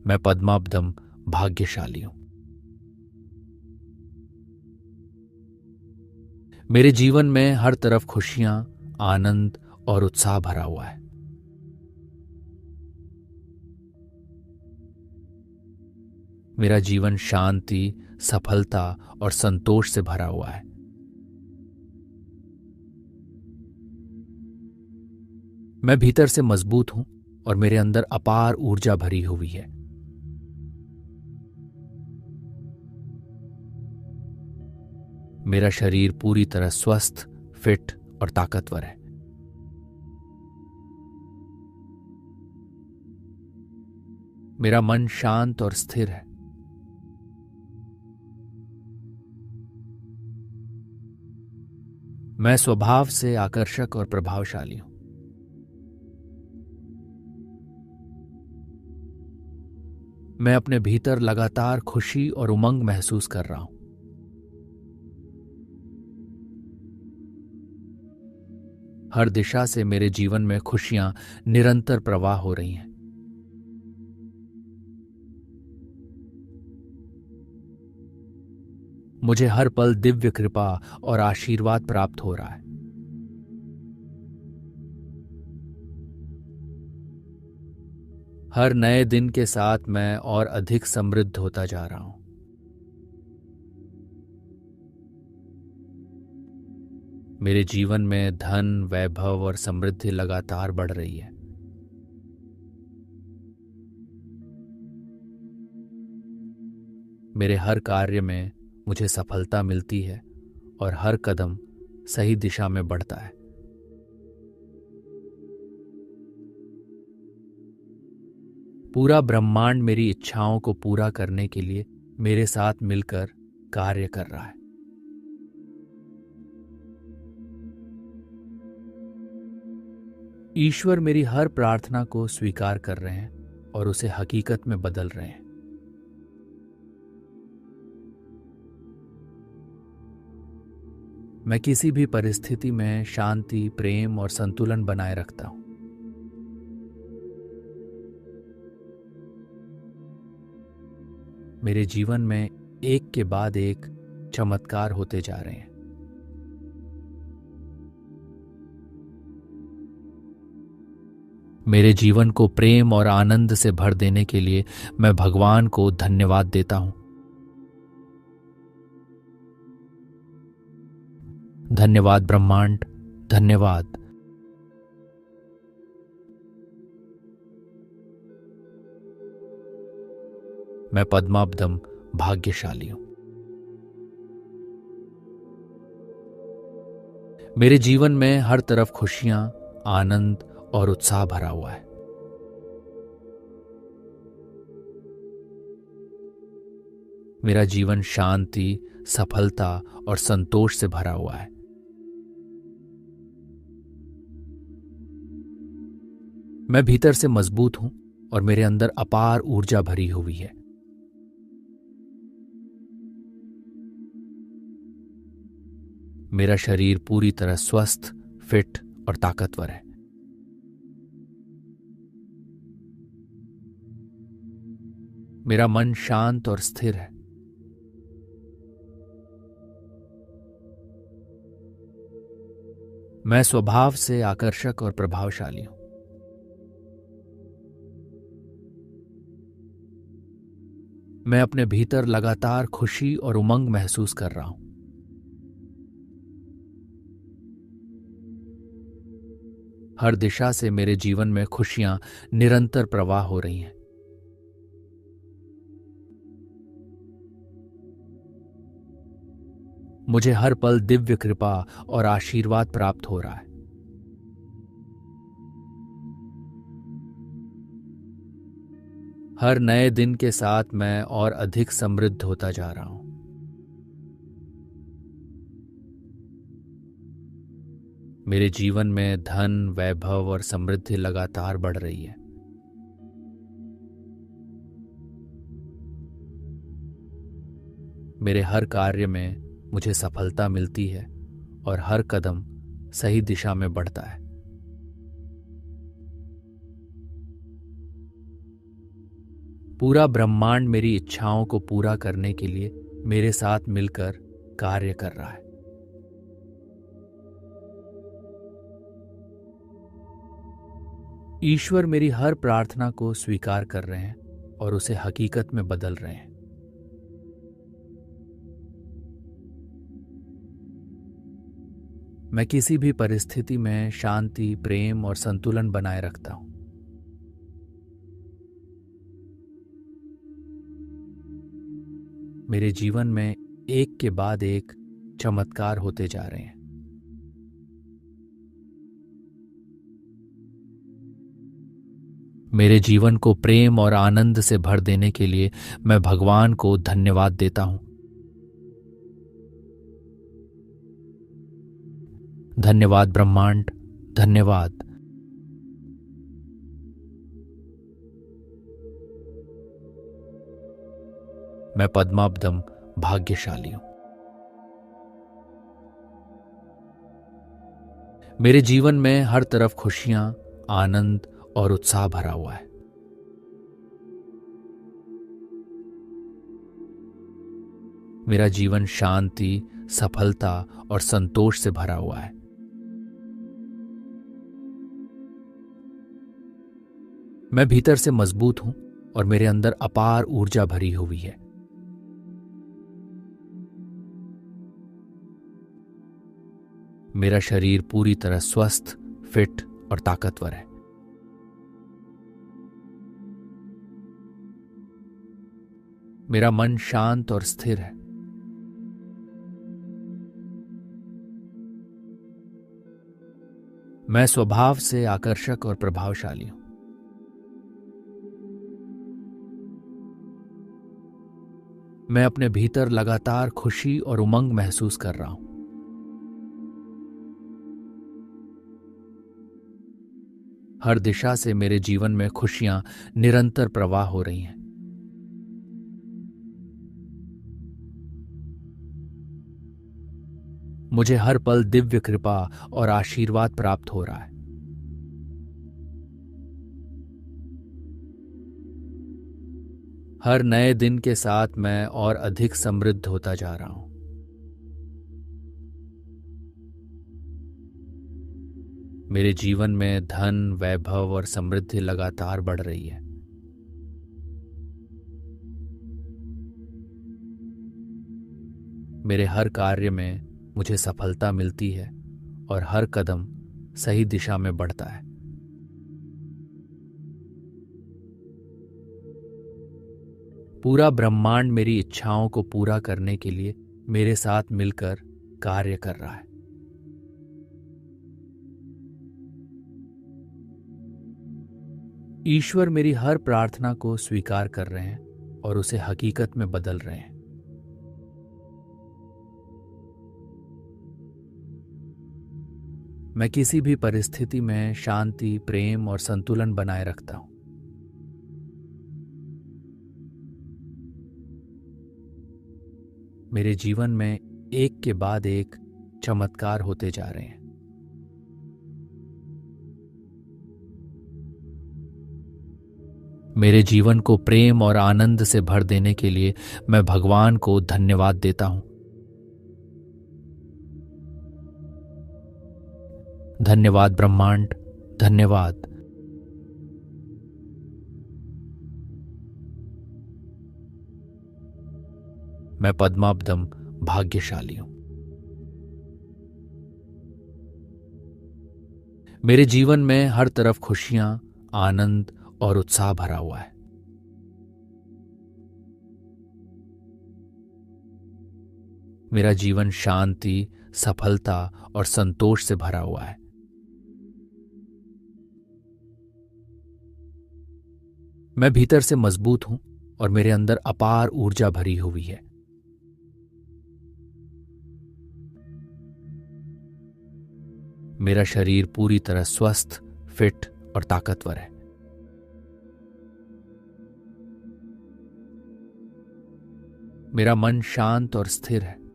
मैं पद्माब्दम भाग्यशाली हूं। मेरे जीवन में हर तरफ खुशियां, आनंद और उत्साह भरा हुआ है। मेरा जीवन शांति, सफलता और संतोष से भरा हुआ है। मैं भीतर से मजबूत हूं और मेरे अंदर अपार ऊर्जा भरी हुई है। मेरा शरीर पूरी तरह स्वस्थ, फिट और ताकतवर है। मेरा मन शांत और स्थिर है। मैं स्वभाव से आकर्षक और प्रभावशाली हूं। मैं अपने भीतर लगातार खुशी और उमंग महसूस कर रहा हूं। हर दिशा से मेरे जीवन में खुशियां निरंतर प्रवाह हो रही हैं। मुझे हर पल दिव्य कृपा और आशीर्वाद प्राप्त हो रहा है। हर नए दिन के साथ मैं और अधिक समृद्ध होता जा रहा हूं। मेरे जीवन में धन, वैभव और समृद्धि लगातार बढ़ रही है। मेरे हर कार्य में मुझे सफलता मिलती है और हर कदम सही दिशा में बढ़ता है। पूरा ब्रह्मांड मेरी इच्छाओं को पूरा करने के लिए मेरे साथ मिलकर कार्य कर रहा है। ईश्वर मेरी हर प्रार्थना को स्वीकार कर रहे हैं और उसे हकीकत में बदल रहे हैं। मैं किसी भी परिस्थिति में शांति, प्रेम और संतुलन बनाए रखता हूं। मेरे जीवन में एक के बाद एक चमत्कार होते जा रहे हैं। मेरे जीवन को प्रेम और आनंद से भर देने के लिए मैं भगवान को धन्यवाद देता हूं। धन्यवाद ब्रह्मांड, धन्यवाद। मैं पद्माब्दम भाग्यशाली हूं। मेरे जीवन में हर तरफ खुशियां, आनंद और उत्साह भरा हुआ है। मेरा जीवन शांति, सफलता और संतोष से भरा हुआ है। मैं भीतर से मजबूत हूं और मेरे अंदर अपार ऊर्जा भरी हुई है। मेरा शरीर पूरी तरह स्वस्थ, फिट और ताकतवर है। मेरा मन शांत और स्थिर है। मैं स्वभाव से आकर्षक और प्रभावशाली हूं। मैं अपने भीतर लगातार खुशी और उमंग महसूस कर रहा हूं। हर दिशा से मेरे जीवन में खुशियां निरंतर प्रवाह हो रही हैं। मुझे हर पल दिव्य कृपा और आशीर्वाद प्राप्त हो रहा है। हर नए दिन के साथ मैं और अधिक समृद्ध होता जा रहा हूं। मेरे जीवन में धन, वैभव और समृद्धि लगातार बढ़ रही है। मेरे हर कार्य में मुझे सफलता मिलती है और हर कदम सही दिशा में बढ़ता है। पूरा ब्रह्मांड मेरी इच्छाओं को पूरा करने के लिए मेरे साथ मिलकर कार्य कर रहा है। ईश्वर मेरी हर प्रार्थना को स्वीकार कर रहे हैं और उसे हकीकत में बदल रहे हैं। मैं किसी भी परिस्थिति में शांति, प्रेम और संतुलन बनाए रखता हूं। मेरे जीवन में एक के बाद एक चमत्कार होते जा रहे हैं। मेरे जीवन को प्रेम और आनंद से भर देने के लिए मैं भगवान को धन्यवाद देता हूं। धन्यवाद ब्रह्मांड, धन्यवाद। मैं पद्माब्दम भाग्यशाली हूं। मेरे जीवन में हर तरफ खुशियां, आनंद और उत्साह भरा हुआ है। मेरा जीवन शांति, सफलता और संतोष से भरा हुआ है। मैं भीतर से मजबूत हूं और मेरे अंदर अपार ऊर्जा भरी हुई है। मेरा शरीर पूरी तरह स्वस्थ, फिट और ताकतवर है। मेरा मन शांत और स्थिर है। मैं स्वभाव से आकर्षक और प्रभावशाली हूं। मैं अपने भीतर लगातार खुशी और उमंग महसूस कर रहा हूं। हर दिशा से मेरे जीवन में खुशियां निरंतर प्रवाह हो रही हैं। मुझे हर पल दिव्य कृपा और आशीर्वाद प्राप्त हो रहा है। हर नए दिन के साथ मैं और अधिक समृद्ध होता जा रहा हूं। मेरे जीवन में धन, वैभव और समृद्धि लगातार बढ़ रही है। मेरे हर कार्य में मुझे सफलता मिलती है और हर कदम सही दिशा में बढ़ता है। पूरा ब्रह्मांड मेरी इच्छाओं को पूरा करने के लिए मेरे साथ मिलकर कार्य कर रहा है। ईश्वर मेरी हर प्रार्थना को स्वीकार कर रहे हैं और उसे हकीकत में बदल रहे हैं। मैं किसी भी परिस्थिति में शांति, प्रेम और संतुलन बनाए रखता हूं। मेरे जीवन में एक के बाद एक चमत्कार होते जा रहे हैं। मेरे जीवन को प्रेम और आनंद से भर देने के लिए मैं भगवान को धन्यवाद देता हूं। धन्यवाद ब्रह्मांड, धन्यवाद। मैं पद्माब्दम भाग्यशाली हूं। मेरे जीवन में हर तरफ खुशियां, आनंद और उत्साह भरा हुआ है। मेरा जीवन शांति, सफलता और संतोष से भरा हुआ है। मैं भीतर से मजबूत हूं और मेरे अंदर अपार ऊर्जा भरी हुई है। मेरा शरीर पूरी तरह स्वस्थ, फिट और ताकतवर है। मेरा मन शांत और स्थिर है।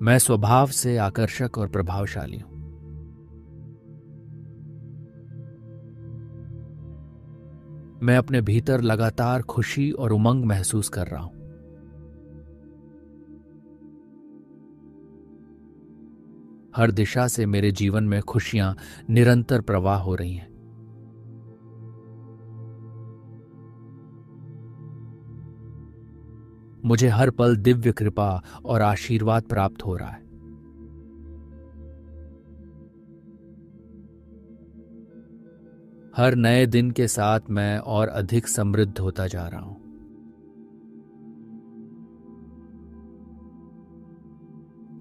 मैं स्वभाव से आकर्षक और प्रभावशाली हूं। मैं अपने भीतर लगातार खुशी और उमंग महसूस कर रहा हूं। हर दिशा से मेरे जीवन में खुशियां निरंतर प्रवाह हो रही हैं। मुझे हर पल दिव्य कृपा और आशीर्वाद प्राप्त हो रहा है। हर नए दिन के साथ मैं और अधिक समृद्ध होता जा रहा हूं।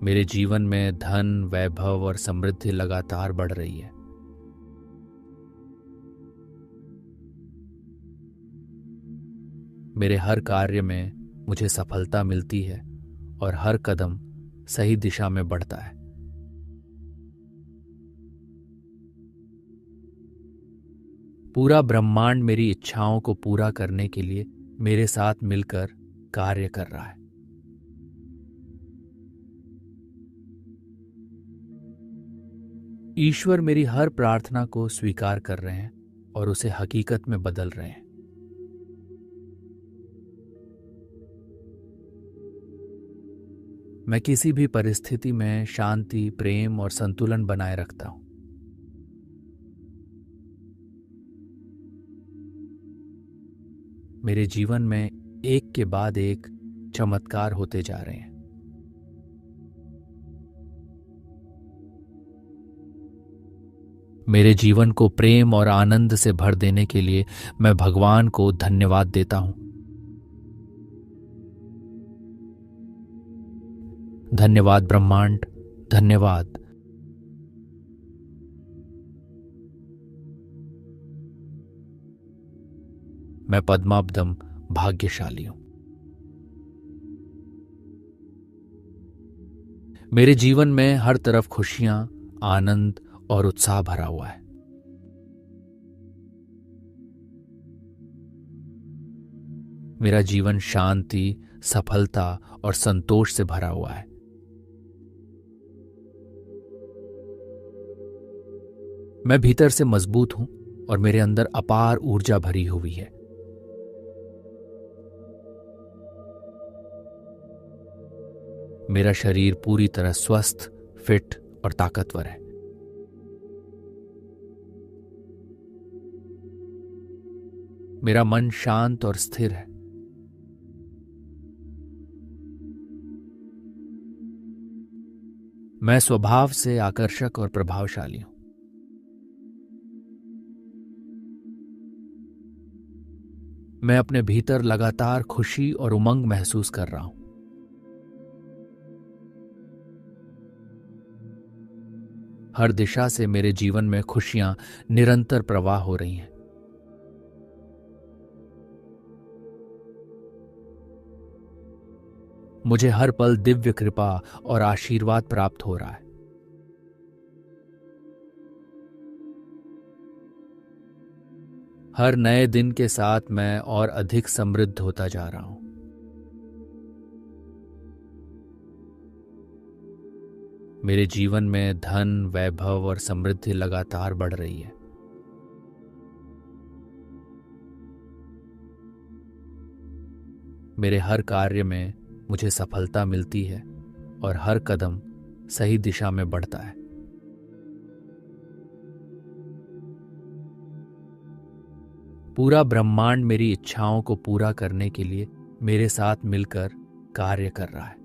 मेरे जीवन में धन, वैभव और समृद्धि लगातार बढ़ रही है। मेरे हर कार्य में मुझे सफलता मिलती है और हर कदम सही दिशा में बढ़ता है। पूरा ब्रह्मांड मेरी इच्छाओं को पूरा करने के लिए मेरे साथ मिलकर कार्य कर रहा है। ईश्वर मेरी हर प्रार्थना को स्वीकार कर रहे हैं और उसे हकीकत में बदल रहे हैं। मैं किसी भी परिस्थिति में शांति, प्रेम और संतुलन बनाए रखता हूं। मेरे जीवन में एक के बाद एक चमत्कार होते जा रहे हैं। मेरे जीवन को प्रेम और आनंद से भर देने के लिए मैं भगवान को धन्यवाद देता हूं। धन्यवाद ब्रह्मांड, धन्यवाद। मैं पद्माब्दम भाग्यशाली हूं। मेरे जीवन में हर तरफ खुशियां, आनंद और उत्साह भरा हुआ है। मेरा जीवन शांति, सफलता और संतोष से भरा हुआ है। मैं भीतर से मजबूत हूं और मेरे अंदर अपार ऊर्जा भरी हुई है। मेरा शरीर पूरी तरह स्वस्थ, फिट और ताकतवर है। मेरा मन शांत और स्थिर है। मैं स्वभाव से आकर्षक और प्रभावशाली हूं। मैं अपने भीतर लगातार खुशी और उमंग महसूस कर रहा हूं। हर दिशा से मेरे जीवन में खुशियां निरंतर प्रवाह हो रही हैं। मुझे हर पल दिव्य कृपा और आशीर्वाद प्राप्त हो रहा है। हर नए दिन के साथ मैं और अधिक समृद्ध होता जा रहा हूं। मेरे जीवन में धन, वैभव और समृद्धि लगातार बढ़ रही है। मेरे हर कार्य में मुझे सफलता मिलती है और हर कदम सही दिशा में बढ़ता है। पूरा ब्रह्मांड मेरी इच्छाओं को पूरा करने के लिए मेरे साथ मिलकर कार्य कर रहा है।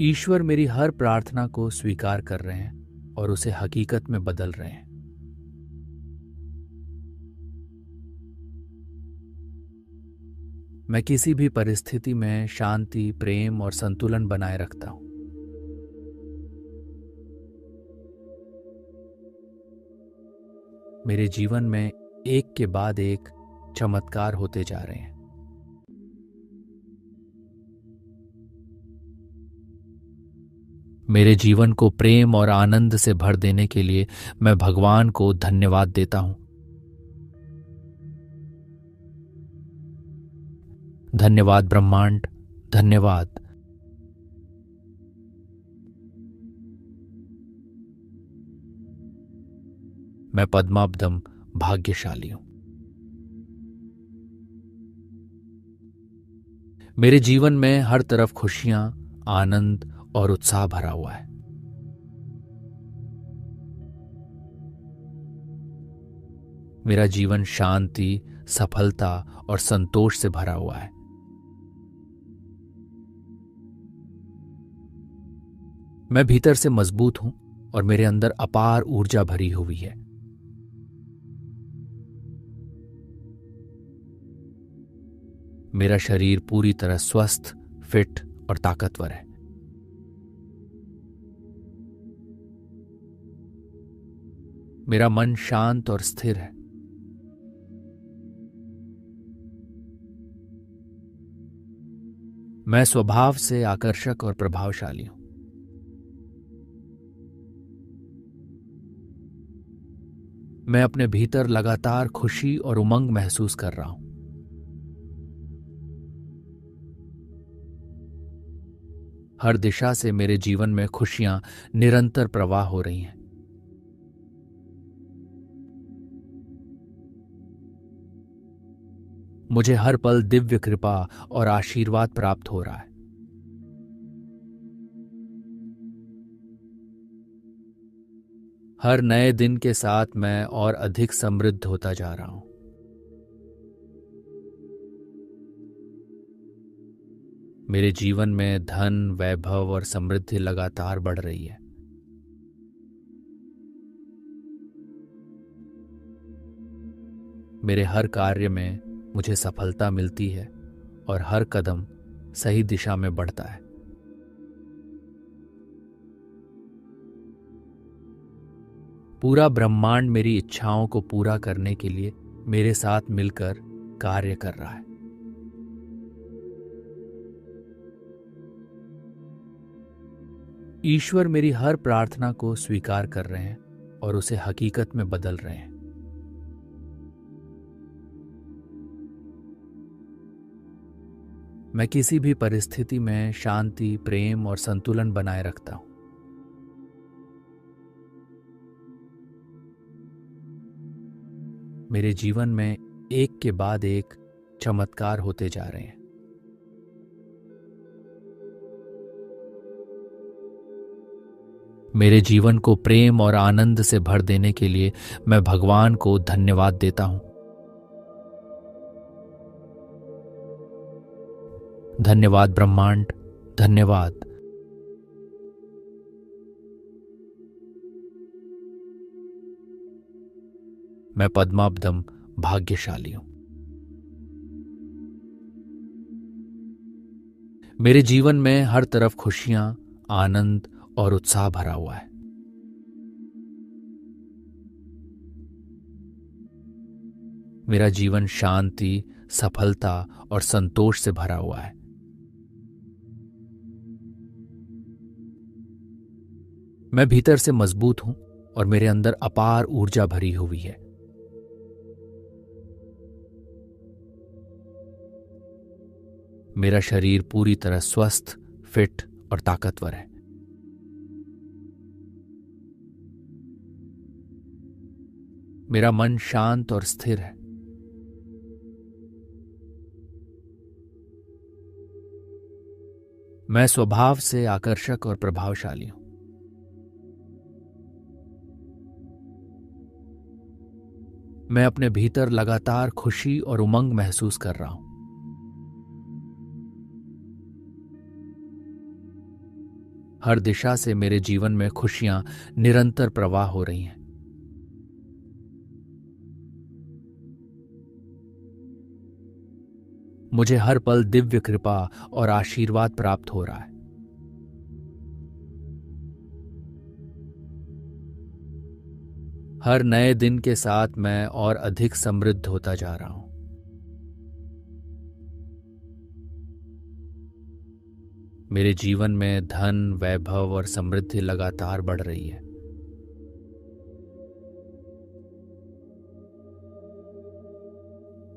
ईश्वर मेरी हर प्रार्थना को स्वीकार कर रहे हैं और उसे हकीकत में बदल रहे हैं। मैं किसी भी परिस्थिति में शांति, प्रेम और संतुलन बनाए रखता हूं। मेरे जीवन में एक के बाद एक चमत्कार होते जा रहे हैं। मेरे जीवन को प्रेम और आनंद से भर देने के लिए मैं भगवान को धन्यवाद देता हूं। धन्यवाद ब्रह्मांड, धन्यवाद। मैं पद्माब्दम भाग्यशाली हूं। मेरे जीवन में हर तरफ खुशियां, आनंद और उत्साह भरा हुआ है। मेरा जीवन शांति, सफलता और संतोष से भरा हुआ है। मैं भीतर से मजबूत हूं और मेरे अंदर अपार ऊर्जा भरी हुई है। मेरा शरीर पूरी तरह स्वस्थ, फिट और ताकतवर है। मेरा मन शांत और स्थिर है। मैं स्वभाव से आकर्षक और प्रभावशाली हूं। मैं अपने भीतर लगातार खुशी और उमंग महसूस कर रहा हूं। हर दिशा से मेरे जीवन में खुशियां निरंतर प्रवाह हो रही हैं। मुझे हर पल दिव्य कृपा और आशीर्वाद प्राप्त हो रहा है। हर नए दिन के साथ मैं और अधिक समृद्ध होता जा रहा हूं। मेरे जीवन में धन, वैभव और समृद्धि लगातार बढ़ रही है। मेरे हर कार्य में मुझे सफलता मिलती है और हर कदम सही दिशा में बढ़ता है। पूरा ब्रह्मांड मेरी इच्छाओं को पूरा करने के लिए मेरे साथ मिलकर कार्य कर रहा है। ईश्वर मेरी हर प्रार्थना को स्वीकार कर रहे हैं और उसे हकीकत में बदल रहे हैं। मैं किसी भी परिस्थिति में शांति, प्रेम और संतुलन बनाए रखता हूं। मेरे जीवन में एक के बाद एक चमत्कार होते जा रहे हैं। मेरे जीवन को प्रेम और आनंद से भर देने के लिए मैं भगवान को धन्यवाद देता हूं। धन्यवाद ब्रह्मांड, धन्यवाद। मैं पद्माब्दम भाग्यशाली हूं। मेरे जीवन में हर तरफ खुशियां, आनंद और उत्साह भरा हुआ है। मेरा जीवन शांति, सफलता और संतोष से भरा हुआ है। मैं भीतर से मजबूत हूं और मेरे अंदर अपार ऊर्जा भरी हुई है। मेरा शरीर पूरी तरह स्वस्थ, फिट और ताकतवर है। मेरा मन शांत और स्थिर है। मैं स्वभाव से आकर्षक और प्रभावशाली हूं। मैं अपने भीतर लगातार खुशी और उमंग महसूस कर रहा हूं। हर दिशा से मेरे जीवन में खुशियां निरंतर प्रवाह हो रही हैं। मुझे हर पल दिव्य कृपा और आशीर्वाद प्राप्त हो रहा है। हर नए दिन के साथ मैं और अधिक समृद्ध होता जा रहा हूं। मेरे जीवन में धन, वैभव और समृद्धि लगातार बढ़ रही है।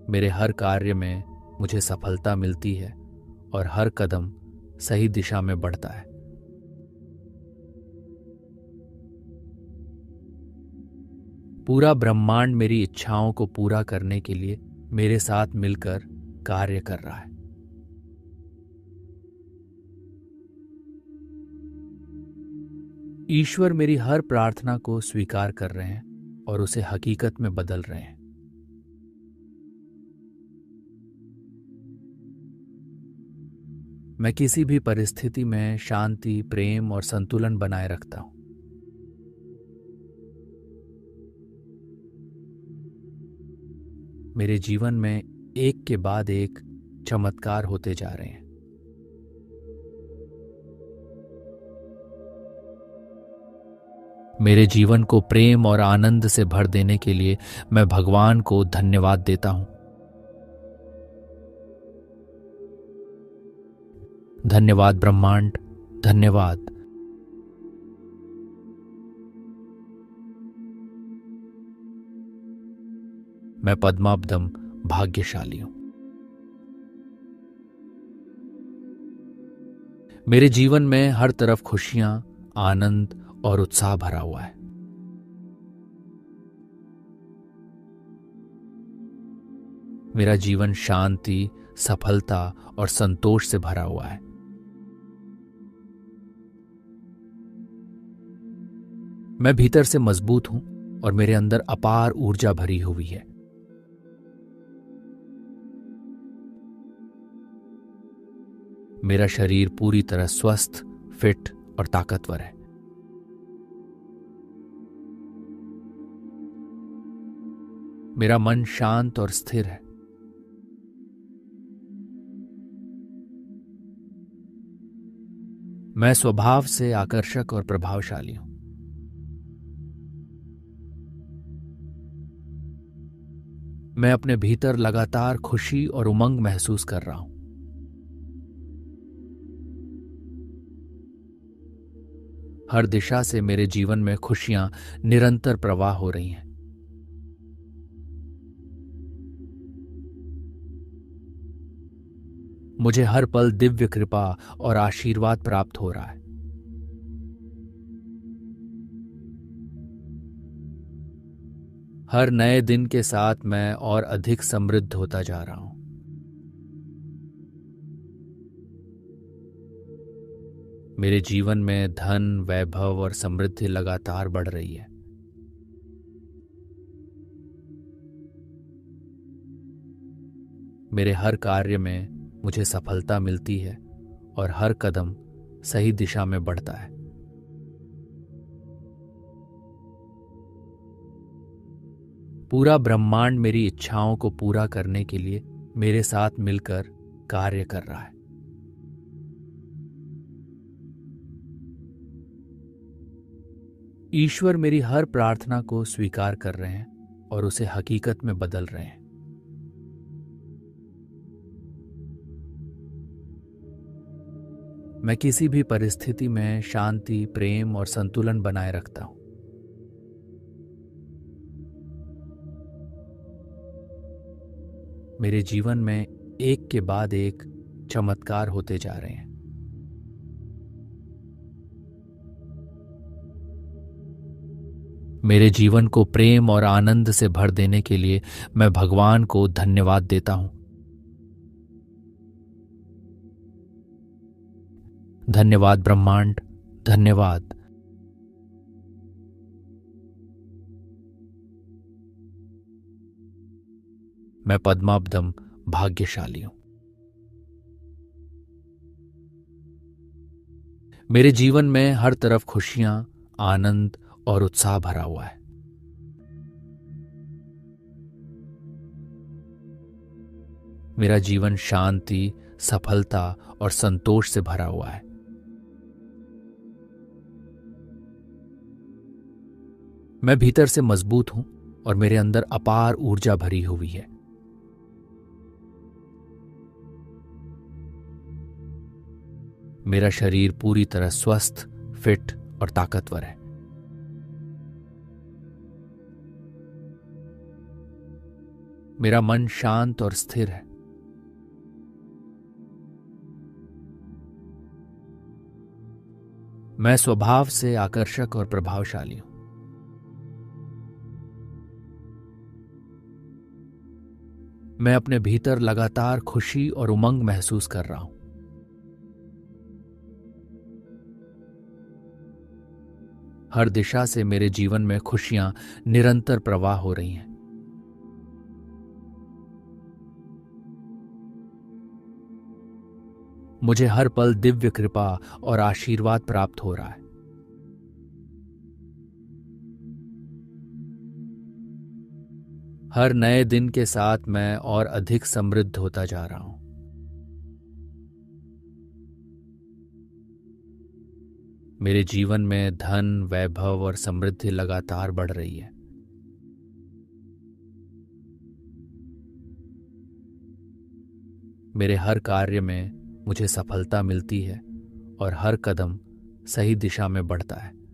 मेरे हर कार्य में मुझे सफलता मिलती है और हर कदम सही दिशा में बढ़ता है। पूरा ब्रह्मांड मेरी इच्छाओं को पूरा करने के लिए मेरे साथ मिलकर कार्य कर रहा है। ईश्वर मेरी हर प्रार्थना को स्वीकार कर रहे हैं और उसे हकीकत में बदल रहे हैं। मैं किसी भी परिस्थिति में शांति, प्रेम और संतुलन बनाए रखता हूं। मेरे जीवन में एक के बाद एक चमत्कार होते जा रहे हैं। मेरे जीवन को प्रेम और आनंद से भर देने के लिए मैं भगवान को धन्यवाद देता हूं। धन्यवाद ब्रह्मांड, धन्यवाद। मैं पद्माब्दम भाग्यशाली हूं। मेरे जीवन में हर तरफ खुशियां, आनंद और उत्साह भरा हुआ है। मेरा जीवन शांति, सफलता और संतोष से भरा हुआ है। मैं भीतर से मजबूत हूं और मेरे अंदर अपार ऊर्जा भरी हुई है। मेरा शरीर पूरी तरह स्वस्थ, फिट और ताकतवर है। मेरा मन शांत और स्थिर है। मैं स्वभाव से आकर्षक और प्रभावशाली हूं। मैं अपने भीतर लगातार खुशी और उमंग महसूस कर रहा हूं। हर दिशा से मेरे जीवन में खुशियां निरंतर प्रवाह हो रही हैं। मुझे हर पल दिव्य कृपा और आशीर्वाद प्राप्त हो रहा है। हर नए दिन के साथ मैं और अधिक समृद्ध होता जा रहा हूं। मेरे जीवन में धन, वैभव और समृद्धि लगातार बढ़ रही है। मेरे हर कार्य में मुझे सफलता मिलती है और हर कदम सही दिशा में बढ़ता है। पूरा ब्रह्मांड मेरी इच्छाओं को पूरा करने के लिए मेरे साथ मिलकर कार्य कर रहा है। ईश्वर मेरी हर प्रार्थना को स्वीकार कर रहे हैं और उसे हकीकत में बदल रहे हैं। मैं किसी भी परिस्थिति में शांति, प्रेम और संतुलन बनाए रखता हूं। मेरे जीवन में एक के बाद एक चमत्कार होते जा रहे हैं। मेरे जीवन को प्रेम और आनंद से भर देने के लिए मैं भगवान को धन्यवाद देता हूं। धन्यवाद ब्रह्मांड, धन्यवाद। मैं पद्माब्दम भाग्यशाली हूं। मेरे जीवन में हर तरफ खुशियां, आनंद और उत्साह भरा हुआ है। मेरा जीवन शांति, सफलता और संतोष से भरा हुआ है। मैं भीतर से मजबूत हूं और मेरे अंदर अपार ऊर्जा भरी हुई है। मेरा शरीर पूरी तरह स्वस्थ, फिट और ताकतवर है। मेरा मन शांत और स्थिर है। मैं स्वभाव से आकर्षक और प्रभावशाली हूं। मैं अपने भीतर लगातार खुशी और उमंग महसूस कर रहा हूं। हर दिशा से मेरे जीवन में खुशियां निरंतर प्रवाह हो रही हैं। मुझे हर पल दिव्य कृपा और आशीर्वाद प्राप्त हो रहा है। हर नए दिन के साथ मैं और अधिक समृद्ध होता जा रहा हूं। मेरे जीवन में धन, वैभव और समृद्धि लगातार बढ़ रही है। मेरे हर कार्य में मुझे सफलता मिलती है और हर कदम सही दिशा में बढ़ता है।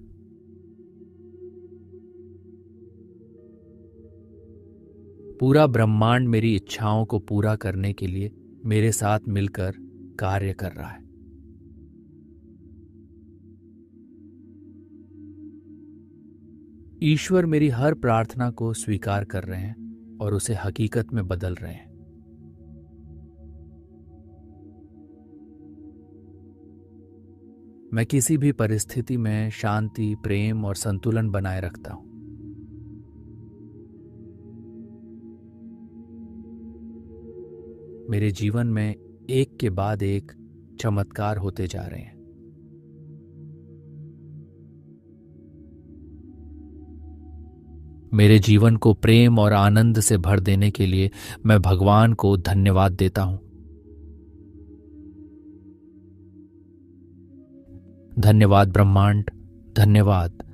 पूरा ब्रह्मांड मेरी इच्छाओं को पूरा करने के लिए मेरे साथ मिलकर कार्य कर रहा है। ईश्वर मेरी हर प्रार्थना को स्वीकार कर रहे हैं और उसे हकीकत में बदल रहे हैं। मैं किसी भी परिस्थिति में शांति, प्रेम और संतुलन बनाए रखता हूं। मेरे जीवन में एक के बाद एक चमत्कार होते जा रहे हैं। मेरे जीवन को प्रेम और आनंद से भर देने के लिए मैं भगवान को धन्यवाद देता हूं। धन्यवाद ब्रह्मांड, धन्यवाद।